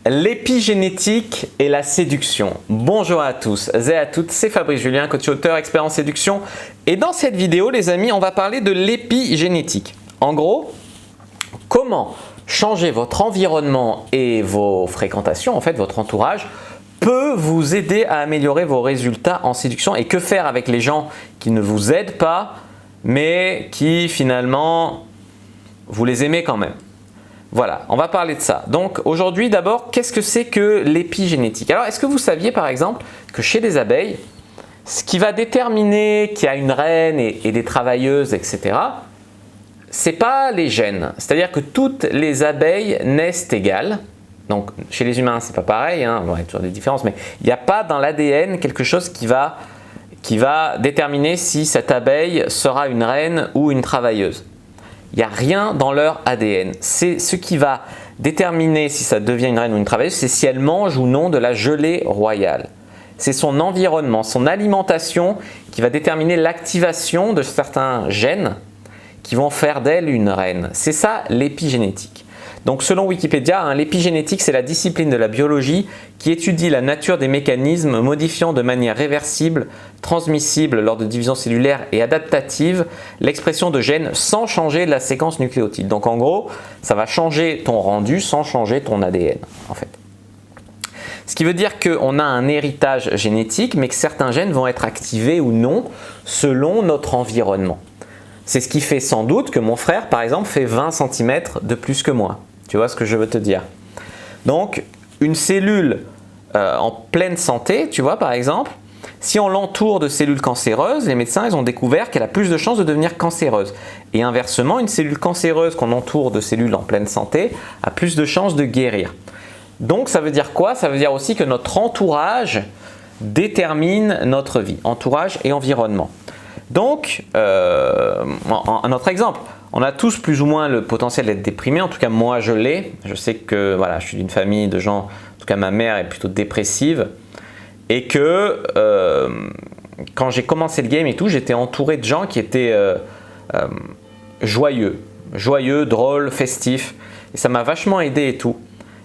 L'épigénétique et la séduction. Bonjour à tous et à toutes, c'est Fabrice Julien, coach auteur, expert en séduction. Et dans cette vidéo, les amis, on va parler de l'épigénétique. En gros, comment changer votre environnement et vos fréquentations, en fait, votre entourage, peut vous aider à améliorer vos résultats en séduction. Et que faire avec les gens qui ne vous aident pas, mais qui finalement, vous les aimez quand même. Voilà, on va parler de ça. Donc aujourd'hui, d'abord, qu'est-ce que c'est que l'épigénétique? Alors, est-ce que vous saviez par exemple que chez les abeilles, ce qui va déterminer qu'il y a une reine et des travailleuses, etc., c'est pas les gènes. C'est-à-dire que toutes les abeilles naissent égales. Donc chez les humains, c'est pas pareil, hein, il y a toujours des différences, mais il n'y a pas dans l'ADN quelque chose qui va déterminer si cette abeille sera une reine ou une travailleuse. Il n'y a rien dans leur ADN. C'est ce qui va déterminer si ça devient une reine ou une travailleuse, c'est si elle mange ou non de la gelée royale. C'est son environnement, son alimentation qui va déterminer l'activation de certains gènes qui vont faire d'elle une reine. C'est ça l'épigénétique. Donc selon Wikipédia, l'épigénétique c'est la discipline de la biologie qui étudie la nature des mécanismes modifiant de manière réversible, transmissible lors de division cellulaire et adaptative l'expression de gènes sans changer la séquence nucléotide. Donc en gros, ça va changer ton rendu sans changer ton ADN en fait. Ce qui veut dire qu'on a un héritage génétique mais que certains gènes vont être activés ou non selon notre environnement. C'est ce qui fait sans doute que mon frère par exemple fait 20 cm de plus que moi. Tu vois ce que je veux te dire? Donc, une cellule en pleine santé, tu vois par exemple, si on l'entoure de cellules cancéreuses, les médecins ils ont découvert qu'elle a plus de chances de devenir cancéreuse. Et inversement, une cellule cancéreuse qu'on entoure de cellules en pleine santé a plus de chances de guérir. Donc, ça veut dire quoi? Ça veut dire aussi que notre entourage détermine notre vie, entourage et environnement. Donc, un autre exemple. On a tous plus ou moins le potentiel d'être déprimé, en tout cas moi je l'ai. Je sais que voilà, je suis d'une famille de gens, en tout cas ma mère est plutôt dépressive. Et que quand j'ai commencé le game et tout, j'étais entouré de gens qui étaient joyeux, drôles, festifs. Et ça m'a vachement aidé et tout.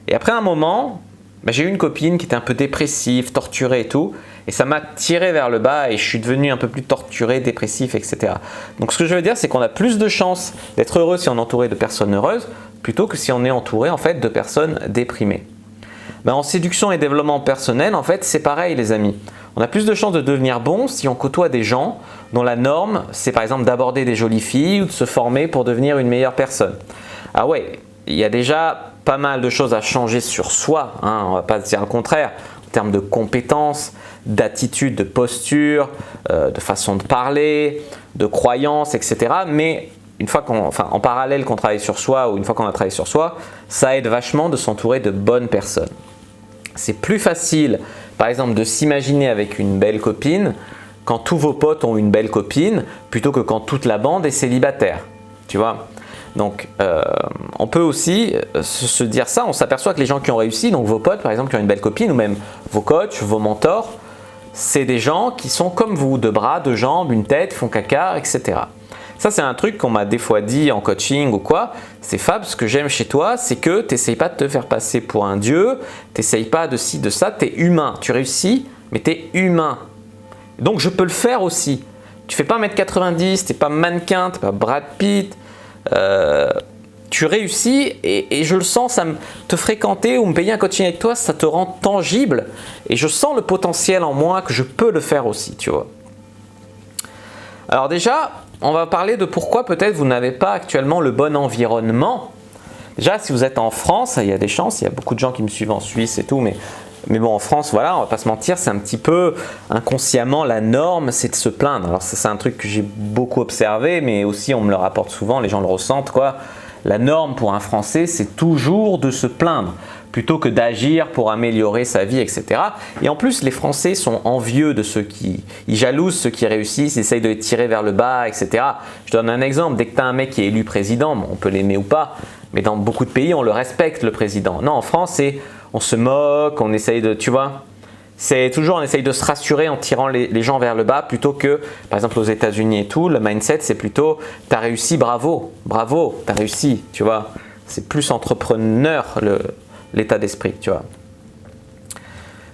Et après un moment, j'ai eu une copine qui était un peu dépressive, torturée et tout. Et ça m'a tiré vers le bas et je suis devenu un peu plus torturé, dépressif, etc. Donc ce que je veux dire, c'est qu'on a plus de chances d'être heureux si on est entouré de personnes heureuses plutôt que si on est entouré en fait de personnes déprimées. En séduction et développement personnel, en fait, c'est pareil les amis. On a plus de chances de devenir bon si on côtoie des gens dont la norme, c'est par exemple d'aborder des jolies filles ou de se former pour devenir une meilleure personne. Ah ouais, il y a déjà pas mal de choses à changer sur soi, hein, on ne va pas se dire le contraire, en termes de compétences, d'attitude, de posture, de façon de parler, de croyances, etc. Mais une fois en parallèle qu'on travaille sur soi ou une fois qu'on a travaillé sur soi, ça aide vachement de s'entourer de bonnes personnes. C'est plus facile, par exemple, de s'imaginer avec une belle copine quand tous vos potes ont une belle copine plutôt que quand toute la bande est célibataire. Tu vois ? Donc, on peut aussi se dire ça, on s'aperçoit que les gens qui ont réussi, donc vos potes par exemple qui ont une belle copine ou même vos coachs, vos mentors, c'est des gens qui sont comme vous, deux bras, deux jambes, une tête, font caca, etc. Ça c'est un truc qu'on m'a des fois dit en coaching ou quoi, c'est Fab, ce que j'aime chez toi, c'est que tu n'essayes pas de te faire passer pour un dieu, tu n'essayes pas de ci, de ça, tu es humain, tu réussis, mais tu es humain. Donc je peux le faire aussi. Tu fais pas 1m90, tu n'es pas mannequin, tu n'es pas Brad Pitt, tu réussis et je le sens, te fréquenter ou me payer un coaching avec toi, ça te rend tangible et je sens le potentiel en moi que je peux le faire aussi, tu vois. Alors déjà, on va parler de pourquoi peut-être vous n'avez pas actuellement le bon environnement. Déjà, si vous êtes en France, il y a des chances, il y a beaucoup de gens qui me suivent en Suisse et tout, mais bon, en France, voilà, on va pas se mentir, c'est un petit peu inconsciemment la norme, c'est de se plaindre. Alors ça, c'est un truc que j'ai beaucoup observé, mais aussi on me le rapporte souvent, les gens le ressentent, quoi. La norme pour un Français, c'est toujours de se plaindre, plutôt que d'agir pour améliorer sa vie, etc. Et en plus, les Français sont envieux de ceux ils jalousent ceux qui réussissent, ils essayent de les tirer vers le bas, etc. Je donne un exemple, dès que tu as un mec qui est élu président, on peut l'aimer ou pas, mais dans beaucoup de pays, on le respecte, le président. Non, en France, on se moque, on essaye de, tu vois, c'est toujours on essaye de se rassurer en tirant les gens vers le bas plutôt que, par exemple aux États-Unis et tout, le mindset c'est plutôt « t'as réussi, bravo, bravo, t'as réussi », tu vois. C'est plus entrepreneur l'état d'esprit, tu vois.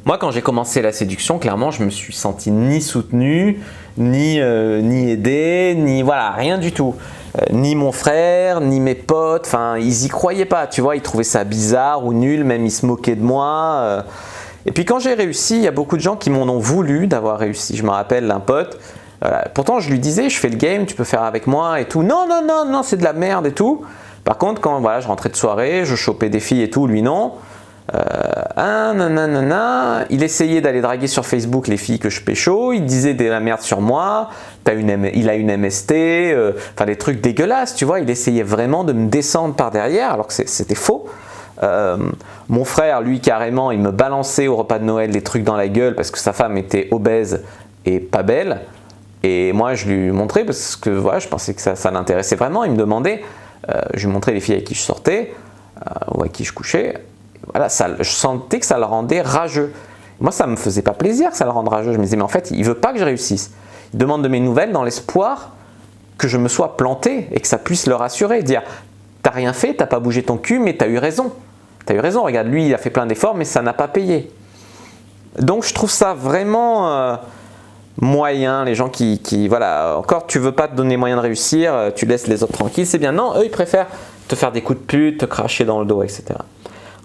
Moi, quand j'ai commencé la séduction, clairement, je me suis senti ni soutenu, ni aidé, ni voilà, rien du tout. Ni mon frère, ni mes potes, enfin, ils y croyaient pas, tu vois, ils trouvaient ça bizarre ou nul, même ils se moquaient de moi. Et puis quand j'ai réussi, il y a beaucoup de gens qui m'en ont voulu d'avoir réussi. Je me rappelle d'un pote, pourtant je lui disais, je fais le game, tu peux faire avec moi et tout. Non, non, non, non, c'est de la merde et tout. Par contre, quand voilà, je rentrais de soirée, je chopais des filles et tout, lui non. Il essayait d'aller draguer sur Facebook les filles que je pécho, il disait de la merde sur moi, il a une MST, enfin des trucs dégueulasses, tu vois, il essayait vraiment de me descendre par derrière alors que c'était faux. Mon frère, lui, carrément, il me balançait au repas de Noël des trucs dans la gueule parce que sa femme était obèse et pas belle. Et moi, je lui montrais parce que voilà, je pensais que ça l'intéressait vraiment. Il me demandait, je lui montrais les filles avec qui je sortais ou avec qui je couchais. Voilà, je sentais que ça le rendait rageux. Moi, ça ne me faisait pas plaisir que ça le rende rageux. Je me disais, mais en fait, il ne veut pas que je réussisse. Il demande de mes nouvelles dans l'espoir que je me sois planté et que ça puisse le rassurer. Dire, t'as rien fait, t'as pas bougé ton cul, mais t'as eu raison. T'as eu raison, regarde, lui, il a fait plein d'efforts, mais ça n'a pas payé. Donc, je trouve ça vraiment moyen, les gens qui, voilà, encore, tu veux pas te donner moyen de réussir, tu laisses les autres tranquilles, c'est bien. Non, eux, ils préfèrent te faire des coups de pute, te cracher dans le dos, etc.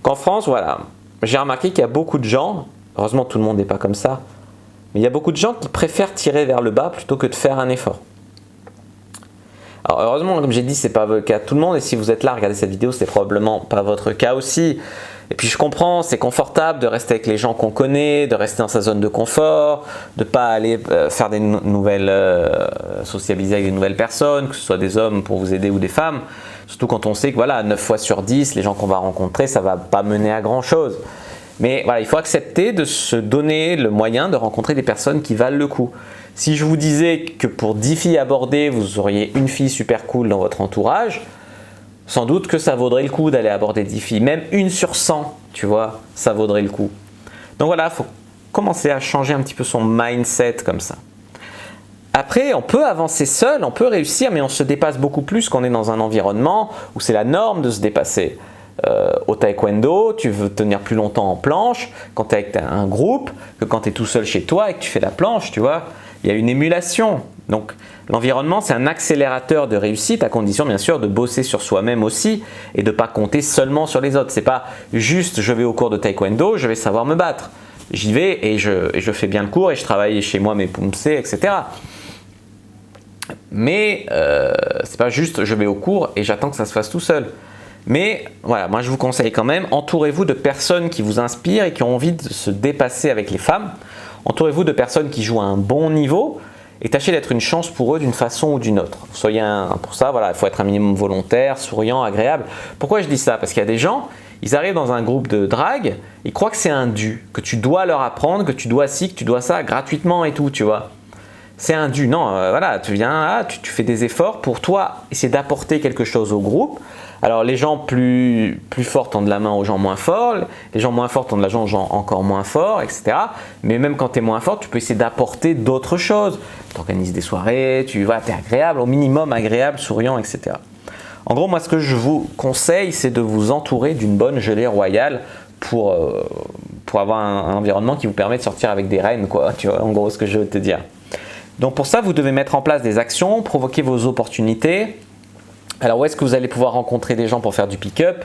Qu'en France, voilà, j'ai remarqué qu'il y a beaucoup de gens, heureusement tout le monde n'est pas comme ça, mais il y a beaucoup de gens qui préfèrent tirer vers le bas plutôt que de faire un effort. Alors heureusement, comme j'ai dit, c'est pas le cas de tout le monde, et si vous êtes là, regardez cette vidéo, c'est probablement pas votre cas aussi. Et puis je comprends, c'est confortable de rester avec les gens qu'on connaît, de rester dans sa zone de confort, de pas aller faire des nouvelles, socialiser avec des nouvelles personnes, que ce soit des hommes pour vous aider ou des femmes. Surtout quand on sait que voilà, 9 fois sur 10, les gens qu'on va rencontrer, ça ne va pas mener à grand chose. Mais voilà, il faut accepter de se donner le moyen de rencontrer des personnes qui valent le coup. Si je vous disais que pour 10 filles abordées, vous auriez une fille super cool dans votre entourage, sans doute que ça vaudrait le coup d'aller aborder 10 filles. Même 1 sur 100, tu vois, ça vaudrait le coup. Donc voilà, il faut commencer à changer un petit peu son mindset comme ça. Après, on peut avancer seul, on peut réussir, mais on se dépasse beaucoup plus quand on est dans un environnement où c'est la norme de se dépasser. Au taekwondo, tu veux tenir plus longtemps en planche quand tu es avec un groupe que quand tu es tout seul chez toi et que tu fais la planche, tu vois. Il y a une émulation. Donc, l'environnement, c'est un accélérateur de réussite à condition, bien sûr, de bosser sur soi-même aussi et de ne pas compter seulement sur les autres. C'est pas juste je vais au cours de taekwondo, je vais savoir me battre. J'y vais et je fais bien le cours et je travaille chez moi mes pumsés, etc. Mais c'est pas juste je vais au cours et j'attends que ça se fasse tout seul. Mais voilà, moi je vous conseille quand même, entourez-vous de personnes qui vous inspirent et qui ont envie de se dépasser avec les femmes. Entourez-vous de personnes qui jouent à un bon niveau et tâchez d'être une chance pour eux d'une façon ou d'une autre. Pour ça, voilà, il faut être un minimum volontaire, souriant, agréable. Pourquoi je dis ça? Parce qu'il y a des gens, ils arrivent dans un groupe de drague, ils croient que c'est un dû, que tu dois leur apprendre, que tu dois ci, que tu dois ça gratuitement et tout, tu vois. C'est un dû. Non, voilà, tu viens là, tu fais des efforts pour toi, essayer d'apporter quelque chose au groupe. Alors les gens plus forts tendent la main aux gens moins forts, les gens moins forts tendent la main aux gens encore moins forts, etc. Mais même quand tu es moins fort, tu peux essayer d'apporter d'autres choses. Tu organises des soirées, tu es agréable, au minimum agréable, souriant, etc. En gros, moi ce que je vous conseille, c'est de vous entourer d'une bonne gelée royale pour avoir un environnement qui vous permet de sortir avec des reines, quoi. Tu vois, en gros, ce que je veux te dire. Donc pour ça, vous devez mettre en place des actions, provoquer vos opportunités. Alors où est-ce que vous allez pouvoir rencontrer des gens pour faire du pick-up?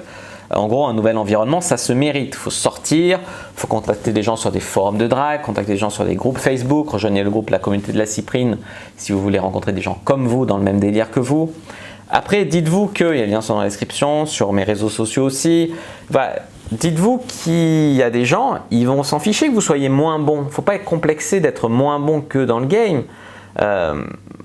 En gros, un nouvel environnement, ça se mérite. Il faut sortir, il faut contacter des gens sur des forums de drague, contacter des gens sur des groupes Facebook, rejoignez le groupe La Communauté de la Cyprine si vous voulez rencontrer des gens comme vous, dans le même délire que vous. Après, dites-vous qu'il y a les liens sont dans la description, sur mes réseaux sociaux aussi. Voilà. Dites-vous qu'il y a des gens, ils vont s'en ficher que vous soyez moins bon. Il ne faut pas être complexé d'être moins bon que dans le game.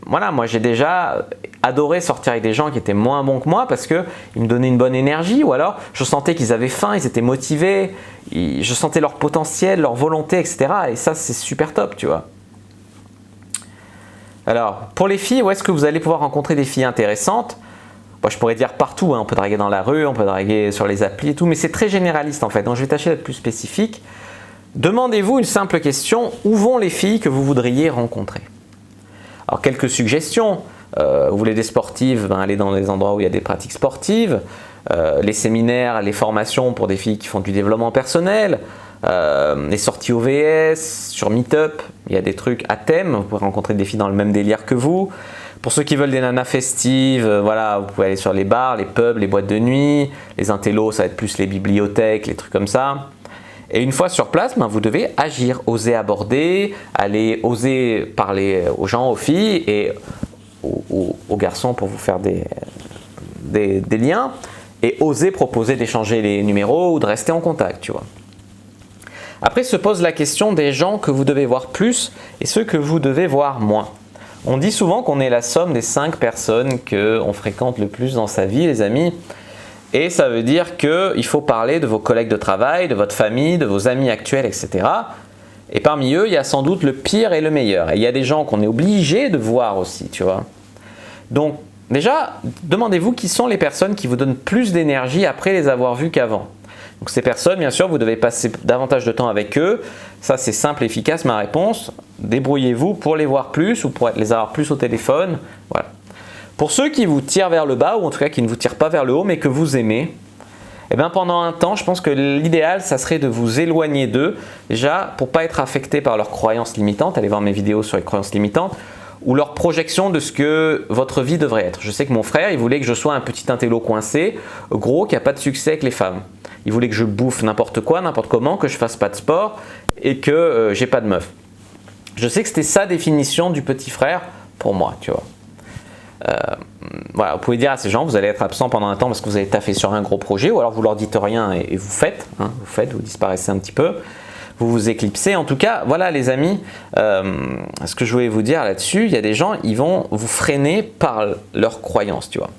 Voilà, moi j'ai déjà adoré sortir avec des gens qui étaient moins bons que moi parce qu'ils me donnaient une bonne énergie ou alors je sentais qu'ils avaient faim, ils étaient motivés, je sentais leur potentiel, leur volonté, etc. Et ça, c'est super top, tu vois. Alors, pour les filles, où est-ce que vous allez pouvoir rencontrer des filles intéressantes? Bon, je pourrais dire partout, hein. On peut draguer dans la rue, on peut draguer sur les applis et tout, mais c'est très généraliste en fait, donc je vais tâcher d'être plus spécifique. Demandez-vous une simple question, où vont les filles que vous voudriez rencontrer? Alors, quelques suggestions. Vous voulez des sportives, allez dans des endroits où il y a des pratiques sportives. les séminaires, les formations pour des filles qui font du développement personnel, les sorties OVS, sur Meetup, il y a des trucs à thème, vous pouvez rencontrer des filles dans le même délire que vous. Pour ceux qui veulent des nanas festives, voilà, vous pouvez aller sur les bars, les pubs, les boîtes de nuit, les intellos, ça va être plus les bibliothèques, les trucs comme ça. Et une fois sur place, vous devez agir, oser aborder, oser parler aux gens, aux filles et aux garçons pour vous faire des liens, et oser proposer d'échanger les numéros ou de rester en contact, tu vois. Après se pose la question des gens que vous devez voir plus et ceux que vous devez voir moins. On dit souvent qu'on est la somme des 5 personnes qu'on fréquente le plus dans sa vie, les amis. Et ça veut dire qu'il faut parler de vos collègues de travail, de votre famille, de vos amis actuels, etc. Et parmi eux, il y a sans doute le pire et le meilleur. Et il y a des gens qu'on est obligé de voir aussi, tu vois. Donc, déjà, demandez-vous qui sont les personnes qui vous donnent plus d'énergie après les avoir vues qu'avant. Donc ces personnes, bien sûr, vous devez passer davantage de temps avec eux. Ça, c'est simple et efficace, ma réponse. Débrouillez-vous pour les voir plus ou pour les avoir plus au téléphone. Voilà. Pour ceux qui vous tirent vers le bas, ou en tout cas qui ne vous tirent pas vers le haut, mais que vous aimez, eh bien, pendant un temps, je pense que l'idéal, ça serait de vous éloigner d'eux. Déjà, pour ne pas être affecté par leurs croyances limitantes. Allez voir mes vidéos sur les croyances limitantes. Ou leur projection de ce que votre vie devrait être. Je sais que mon frère, il voulait que je sois un petit intello coincé, gros, qui n'a pas de succès avec les femmes. Il voulait que je bouffe n'importe quoi, n'importe comment, que je fasse pas de sport et que j'ai pas de meuf. Je sais que c'était sa définition du petit frère pour moi, tu vois. Voilà, vous pouvez dire à ces gens, vous allez être absent pendant un temps parce que vous allez taffer sur un gros projet, ou alors vous leur dites rien et vous faites, vous disparaissez un petit peu. Vous vous éclipsez. En tout cas, voilà les amis, ce que je voulais vous dire là-dessus, il y a des gens, ils vont vous freiner par leurs croyances, tu vois.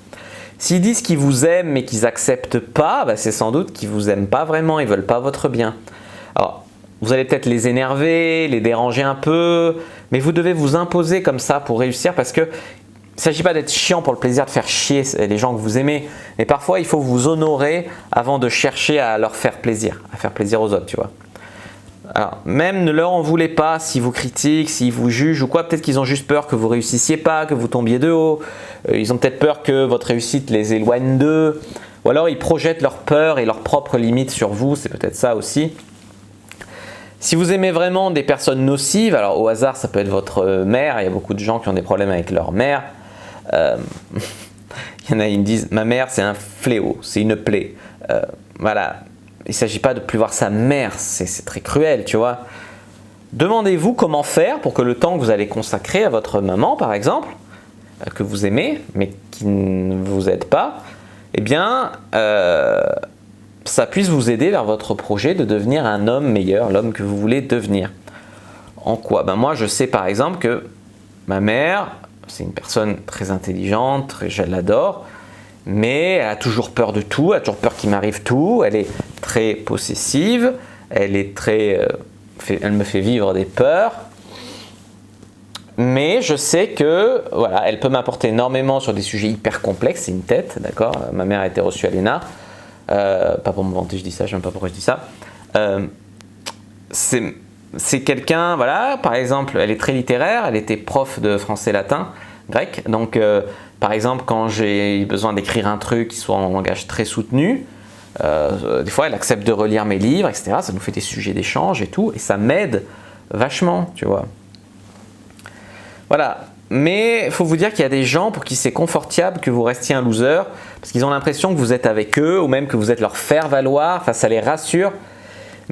S'ils disent qu'ils vous aiment mais qu'ils n'acceptent pas, c'est sans doute qu'ils ne vous aiment pas vraiment, ils ne veulent pas votre bien. Alors, vous allez peut-être les énerver, les déranger un peu, mais vous devez vous imposer comme ça pour réussir parce que il ne s'agit pas d'être chiant pour le plaisir de faire chier les gens que vous aimez, mais parfois il faut vous honorer avant de chercher à leur faire plaisir, à faire plaisir aux autres, tu vois. Alors, même ne leur en voulez pas s'ils vous critiquent, s'ils vous jugent ou quoi. Peut-être qu'ils ont juste peur que vous ne réussissiez pas, que vous tombiez de haut. Ils ont peut-être peur que votre réussite les éloigne d'eux. Ou alors ils projettent leurs peurs et leurs propres limites sur vous. C'est peut-être ça aussi. Si vous aimez vraiment des personnes nocives, alors au hasard ça peut être votre mère. Il y a beaucoup de gens qui ont des problèmes avec leur mère. Il y en a qui me disent « ma mère c'est un fléau, c'est une plaie ». Voilà. Il ne s'agit pas de plus voir sa mère, c'est très cruel, tu vois. Demandez-vous comment faire pour que le temps que vous allez consacrer à votre maman, par exemple, que vous aimez, mais qui ne vous aide pas, eh bien, ça puisse vous aider vers votre projet de devenir un homme meilleur, l'homme que vous voulez devenir. En quoi? Moi, je sais par exemple que ma mère, c'est une personne très intelligente, je l'adore, mais elle a toujours peur de tout, elle a toujours peur qu'il m'arrive tout, elle est très possessive, elle me fait vivre des peurs, mais je sais que voilà, elle peut m'apporter énormément sur des sujets hyper complexes, c'est une tête, d'accord. Ma mère a été reçue à l'ENA, pas pour me vanter, je dis ça, je ne sais même pas pourquoi je dis ça. C'est quelqu'un, voilà, par exemple, elle est très littéraire, elle était prof de français, latin, grec, donc par exemple, quand j'ai besoin d'écrire un truc qui soit en langage très soutenu, des fois elle accepte de relire mes livres, etc. Ça nous fait des sujets d'échange et tout, et ça m'aide vachement, tu vois. Voilà, mais il faut vous dire qu'il y a des gens pour qui c'est confortable que vous restiez un loser, parce qu'ils ont l'impression que vous êtes avec eux, ou même que vous êtes leur faire-valoir, enfin ça les rassure.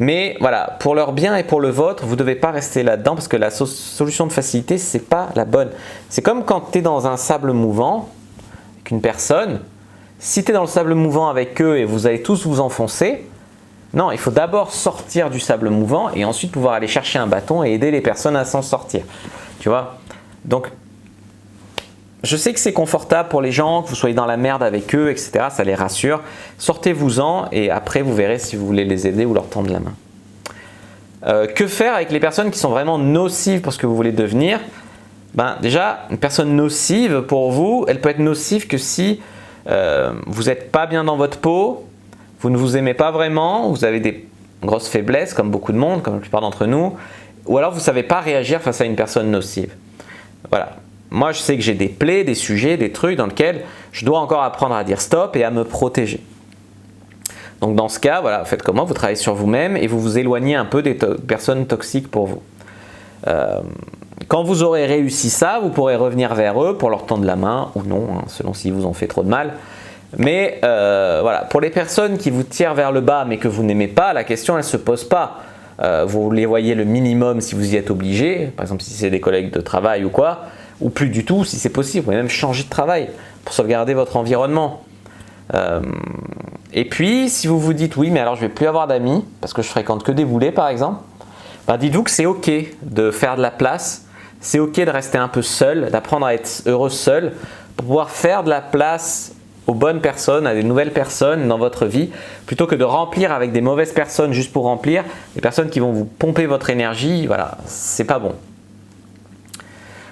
Mais voilà, pour leur bien et pour le vôtre, vous ne devez pas rester là-dedans parce que la solution de facilité, ce n'est pas la bonne. C'est comme quand tu es dans un sable mouvant avec une personne. Si tu es dans le sable mouvant avec eux et vous allez tous vous enfoncer, non, il faut d'abord sortir du sable mouvant et ensuite pouvoir aller chercher un bâton et aider les personnes à s'en sortir. Tu vois? Donc, je sais que c'est confortable pour les gens, que vous soyez dans la merde avec eux, etc. Ça les rassure. Sortez-vous-en et après vous verrez si vous voulez les aider ou leur tendre la main. Que faire avec les personnes qui sont vraiment nocives pour ce que vous voulez devenir? Déjà, une personne nocive pour vous, elle peut être nocive que si vous n'êtes pas bien dans votre peau, vous ne vous aimez pas vraiment, vous avez des grosses faiblesses comme beaucoup de monde, comme la plupart d'entre nous, ou alors vous ne savez pas réagir face à une personne nocive. Voilà. Moi, je sais que j'ai des plaies, des sujets, des trucs dans lesquels je dois encore apprendre à dire stop et à me protéger. Donc dans ce cas, voilà, faites comme moi, vous travaillez sur vous-même et vous vous éloignez un peu des personnes toxiques pour vous. Quand vous aurez réussi ça, vous pourrez revenir vers eux pour leur tendre la main ou non, hein, selon s'ils vous ont fait trop de mal. Mais voilà, pour les personnes qui vous tirent vers le bas mais que vous n'aimez pas, la question elle ne se pose pas. Vous les voyez le minimum si vous y êtes obligé, par exemple si c'est des collègues de travail ou quoi, ou plus du tout si c'est possible. Vous pouvez même changer de travail pour sauvegarder votre environnement. Et puis si vous vous dites oui mais alors je ne vais plus avoir d'amis parce que je fréquente que des boulets par exemple, ben dites-vous que c'est ok de faire de la place, c'est ok de rester un peu seul, d'apprendre à être heureux seul pour pouvoir faire de la place aux bonnes personnes, à des nouvelles personnes dans votre vie, plutôt que de remplir avec des mauvaises personnes juste pour remplir, des personnes qui vont vous pomper votre énergie, voilà, c'est pas bon.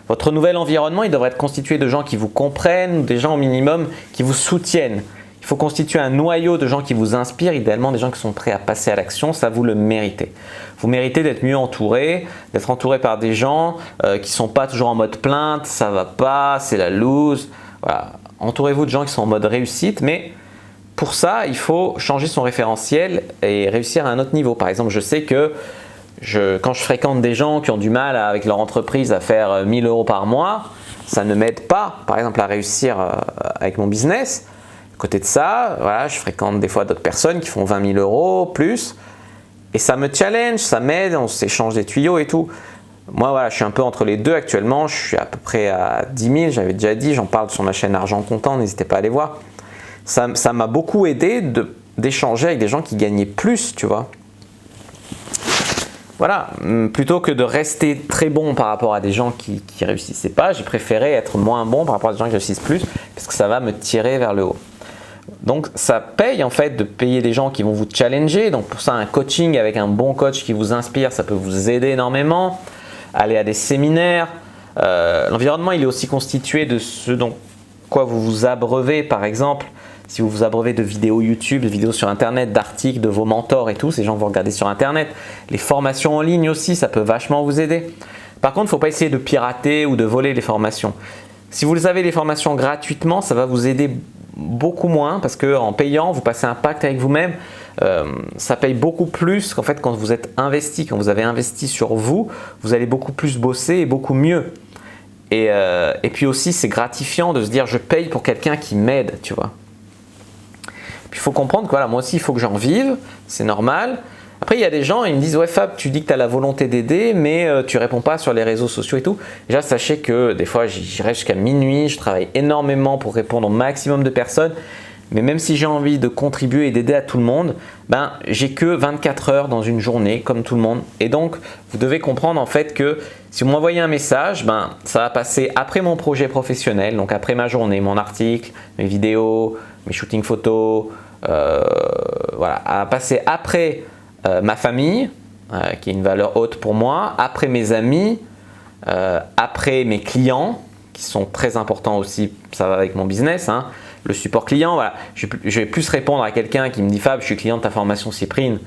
Votre nouvel environnement, il devrait être constitué de gens qui vous comprennent, des gens au minimum qui vous soutiennent. Il faut constituer un noyau de gens qui vous inspirent, idéalement des gens qui sont prêts à passer à l'action, ça vous le méritez. Vous méritez d'être mieux entouré, d'être entouré par des gens qui ne sont pas toujours en mode plainte, ça va pas, c'est la loose, voilà. Entourez-vous de gens qui sont en mode réussite, mais pour ça, il faut changer son référentiel et réussir à un autre niveau. Par exemple, je sais que quand je fréquente des gens qui ont du mal avec leur entreprise à faire 1 000 € par mois, ça ne m'aide pas, par exemple, à réussir avec mon business. À côté de ça, voilà, je fréquente des fois d'autres personnes qui font 20 000 € plus et ça me challenge, ça m'aide, on s'échange des tuyaux et tout. Moi, voilà, je suis un peu entre les deux actuellement. Je suis à peu près à 10 000, j'avais déjà dit. J'en parle sur ma chaîne Argent Comptant, n'hésitez pas à aller voir. Ça m'a beaucoup aidé d'échanger avec des gens qui gagnaient plus, tu vois. Voilà, plutôt que de rester très bon par rapport à des gens qui réussissaient pas, j'ai préféré être moins bon par rapport à des gens qui réussissent plus, parce que ça va me tirer vers le haut. Donc ça paye en fait de payer des gens qui vont vous challenger. Donc pour ça, un coaching avec un bon coach qui vous inspire, ça peut vous aider énormément. Aller à des séminaires. L'environnement, il est aussi constitué de ce dont quoi vous vous abreuvez, par exemple. Si vous vous abreuvez de vidéos YouTube, de vidéos sur Internet, d'articles de vos mentors et tout, ces gens que vous regardez sur Internet. Les formations en ligne aussi, ça peut vachement vous aider. Par contre, il ne faut pas essayer de pirater ou de voler les formations. Si vous avez les formations gratuitement, ça va vous aider beaucoup moins parce qu'en payant, vous passez un pacte avec vous-même. Ça paye beaucoup plus qu'en fait quand vous êtes investi, quand vous avez investi sur vous, vous allez beaucoup plus bosser et beaucoup mieux. Et puis aussi, c'est gratifiant de se dire je paye pour quelqu'un qui m'aide, tu vois. Puis il faut comprendre que voilà, moi aussi il faut que j'en vive, c'est normal. Après il y a des gens, ils me disent ouais Fab, tu dis que tu as la volonté d'aider mais tu réponds pas sur les réseaux sociaux et tout. Déjà sachez que des fois j'y reste jusqu'à minuit, je travaille énormément pour répondre au maximum de personnes. Mais même si j'ai envie de contribuer et d'aider à tout le monde, ben, j'ai que 24 heures dans une journée comme tout le monde. Et donc, vous devez comprendre en fait que si vous m'envoyez un message, ben, ça va passer après mon projet professionnel, donc après ma journée, mon article, mes vidéos, mes shootings photos, voilà, à passer après ma famille, qui est une valeur haute pour moi, après mes amis, après mes clients, qui sont très importants aussi, ça va avec mon business, hein. Le support client, voilà. Je vais plus répondre à quelqu'un qui me dit Fab, je suis client de ta formation Cyprine,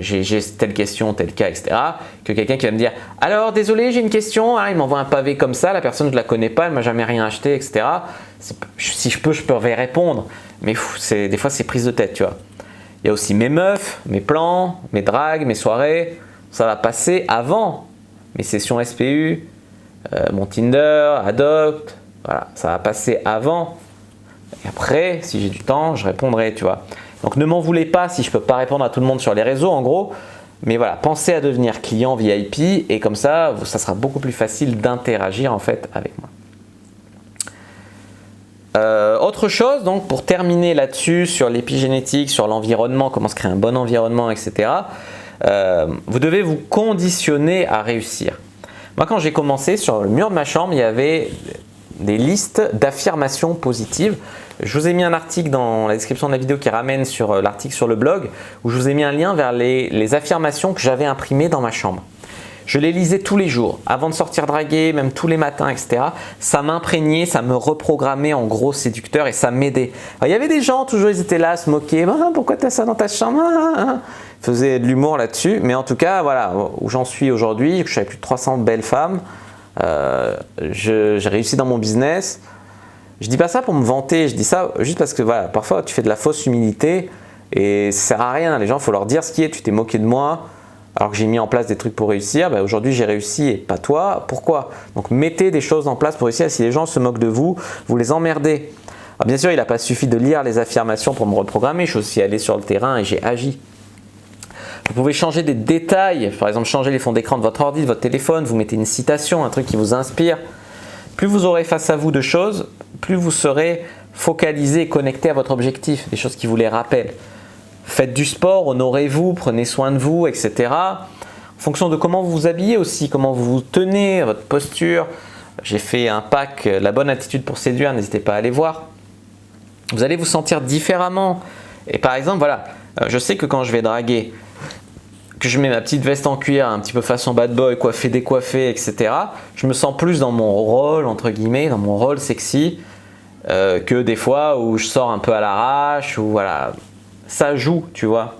j'ai telle question, tel cas, etc. que quelqu'un qui va me dire alors désolé, j'ai une question, il m'envoie un pavé comme ça, la personne je ne la connais pas, elle m'a jamais rien acheté, etc. Si je peux répondre, mais des fois c'est prise de tête, tu vois. Il y a aussi mes meufs, mes plans, mes dragues, mes soirées, ça va passer avant mes sessions SPU, mon Tinder, Adopt, voilà, ça va passer avant. Et après, si j'ai du temps, je répondrai, tu vois. Donc ne m'en voulez pas si je ne peux pas répondre à tout le monde sur les réseaux, en gros. Mais voilà, pensez à devenir client VIP et comme ça, ça sera beaucoup plus facile d'interagir en fait avec moi. Autre chose, donc pour terminer là-dessus, sur l'épigénétique, sur l'environnement, comment se créer un bon environnement, etc. Vous devez vous conditionner à réussir. Moi, quand j'ai commencé, sur le mur de ma chambre, il y avait des listes d'affirmations positives. Je vous ai mis un article dans la description de la vidéo qui ramène sur l'article sur le blog où je vous ai mis un lien vers les affirmations que j'avais imprimées dans ma chambre. Je les lisais tous les jours, avant de sortir draguer, même tous les matins, etc. Ça m'imprégnait, ça me reprogrammait en gros séducteur et ça m'aidait. Il y avait des gens, toujours ils étaient là à se moquer. Ah, pourquoi tu as ça dans ta chambre? Ils faisaient de l'humour là-dessus. Mais en tout cas, voilà, où j'en suis aujourd'hui, je suis avec plus de 300 belles femmes. J'ai réussi dans mon business. Je dis pas ça pour me vanter, je dis ça juste parce que voilà, parfois tu fais de la fausse humilité Et ça sert à rien, les gens, il faut leur dire ce qui est. Tu t'es moqué de moi alors que j'ai mis en place des trucs pour réussir. Ben, aujourd'hui, j'ai réussi et pas toi. Pourquoi? Donc, mettez des choses en place pour réussir. Si les gens se moquent de vous, vous les emmerdez. Alors, bien sûr, il n'a pas suffi de lire les affirmations pour me reprogrammer. Je suis aussi allé sur le terrain et j'ai agi. Vous pouvez changer des détails. Par exemple, changer les fonds d'écran de votre ordi, de votre téléphone. Vous mettez une citation, un truc qui vous inspire. Plus vous aurez face à vous de choses, plus vous serez focalisé et connecté à votre objectif. Des choses qui vous les rappellent. Faites du sport, honorez-vous, prenez soin de vous, etc. En fonction de comment vous vous habillez aussi, comment vous vous tenez, votre posture. J'ai fait un pack, la bonne attitude pour séduire, n'hésitez pas à aller voir. Vous allez vous sentir différemment. Et par exemple, voilà, je sais que quand je vais draguer, que je mets ma petite veste en cuir, un petit peu façon bad boy, coiffé, décoiffé, etc. Je me sens plus dans mon rôle, entre guillemets, dans mon rôle sexy, que des fois où je sors un peu à l'arrache, ou voilà. Ça joue, tu vois.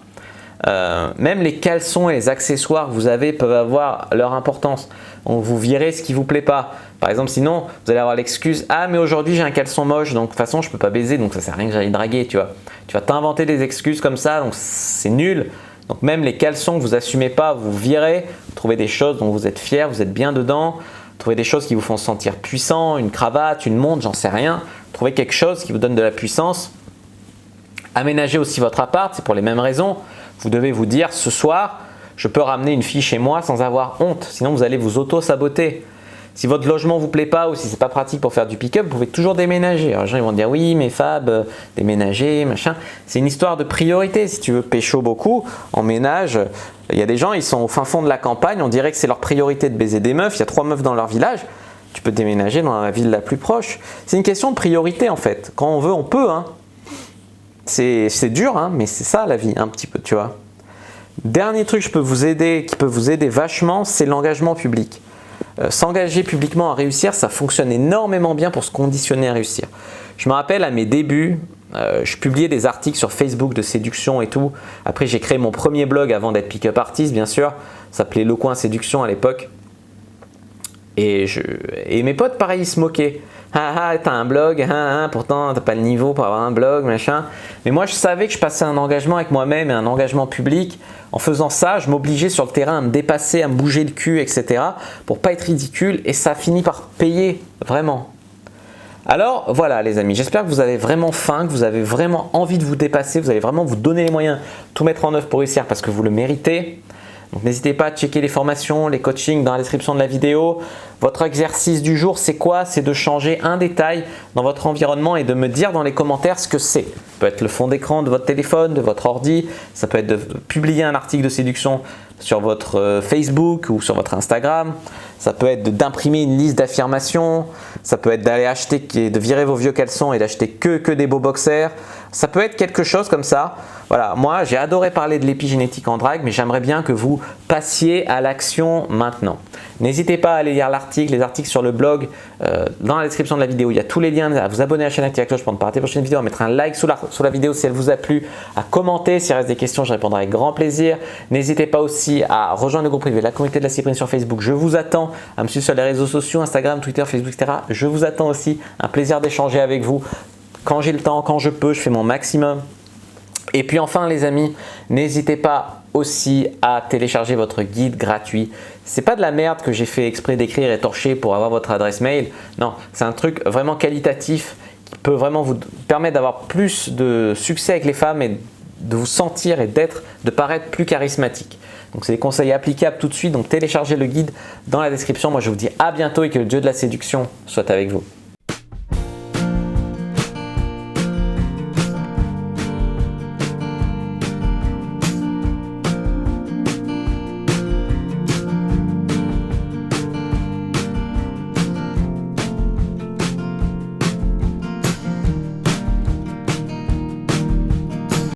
Même les caleçons et les accessoires que vous avez peuvent avoir leur importance. Donc vous virez ce qui ne vous plaît pas. Par exemple, sinon, vous allez avoir l'excuse « Ah, mais aujourd'hui j'ai un caleçon moche, donc de toute façon je ne peux pas baiser, donc ça ne sert à rien que j'aille draguer. » Tu vois. Tu vas t'inventer des excuses comme ça, donc c'est nul. Donc même les caleçons que vous n'assumez pas, vous virez. Vous trouvez des choses dont vous êtes fiers, vous êtes bien dedans. Trouvez des choses qui vous font sentir puissant, une cravate, une montre, j'en sais rien. Trouvez quelque chose qui vous donne de la puissance. Aménagez aussi votre appart, c'est pour les mêmes raisons. Vous devez vous dire, ce soir, je peux ramener une fille chez moi sans avoir honte. Sinon, vous allez vous auto-saboter. Si votre logement ne vous plaît pas ou si ce n'est pas pratique pour faire du pick-up, vous pouvez toujours déménager. Alors, les gens ils vont dire, oui, mais Fab, déménager, machin. C'est une histoire de priorité. Si tu veux pécho beaucoup, en ménage, il y a des gens, ils sont au fin fond de la campagne. On dirait que c'est leur priorité de baiser des meufs. Il y a 3 meufs dans leur village. Tu peux déménager dans la ville la plus proche. C'est une question de priorité, en fait. Quand on veut, on peut, hein. C'est dur, hein, mais c'est ça la vie, un petit peu, tu vois. Dernier truc qui peut vous aider vachement, c'est l'engagement public. S'engager publiquement à réussir, ça fonctionne énormément bien pour se conditionner à réussir. Je me rappelle à mes débuts, je publiais des articles sur Facebook de séduction et tout. Après, j'ai créé mon premier blog avant d'être pick-up artist, bien sûr. Ça s'appelait Le Coin Séduction à l'époque. Et mes potes, pareil, ils se moquaient. Ah ah, t'as un blog, pourtant t'as pas le niveau pour avoir un blog, machin. Mais moi je savais que je passais un engagement avec moi-même et un engagement public. En faisant ça, je m'obligeais sur le terrain à me dépasser, à me bouger le cul, etc. pour pas être ridicule et ça finit par payer, vraiment. Alors voilà les amis, j'espère que vous avez vraiment faim, que vous avez vraiment envie de vous dépasser, vous allez vraiment vous donner les moyens, tout mettre en œuvre pour réussir parce que vous le méritez. Donc n'hésitez pas à checker les formations, les coachings dans la description de la vidéo. Votre exercice du jour, c'est quoi? C'est de changer un détail dans votre environnement et de me dire dans les commentaires ce que c'est. Ça peut être le fond d'écran de votre téléphone, de votre ordi. Ça peut être de publier un article de séduction sur votre Facebook ou sur votre Instagram. Ça peut être d'imprimer une liste d'affirmations. Ça peut être d'aller acheter, de virer vos vieux caleçons et d'acheter que des beaux boxers. Ça peut être quelque chose comme ça. Voilà, moi j'ai adoré parler de l'épigénétique en drague, mais j'aimerais bien que vous passiez à l'action maintenant. N'hésitez pas à aller lire les articles sur le blog, dans la description de la vidéo. Il y a tous les liens, à vous abonner à la chaîne, activer la cloche pour ne pas rater les prochaines vidéos, à mettre un like sous la vidéo si elle vous a plu, à commenter s'il reste des questions, je répondrai avec grand plaisir. N'hésitez pas aussi à rejoindre le groupe privé, la communauté de la Cyprine sur Facebook. Je vous attends à me suivre sur les réseaux sociaux, Instagram, Twitter, Facebook, etc. Je vous attends aussi, un plaisir d'échanger avec vous. Quand j'ai le temps, quand je peux, je fais mon maximum. Et puis enfin les amis, n'hésitez pas aussi à télécharger votre guide gratuit. C'est pas de la merde que j'ai fait exprès d'écrire et torcher pour avoir votre adresse mail. Non, c'est un truc vraiment qualitatif qui peut vraiment vous permettre d'avoir plus de succès avec les femmes et de vous sentir et de paraître plus charismatique. Donc c'est des conseils applicables tout de suite. Donc téléchargez le guide dans la description. Moi je vous dis à bientôt et que le dieu de la séduction soit avec vous.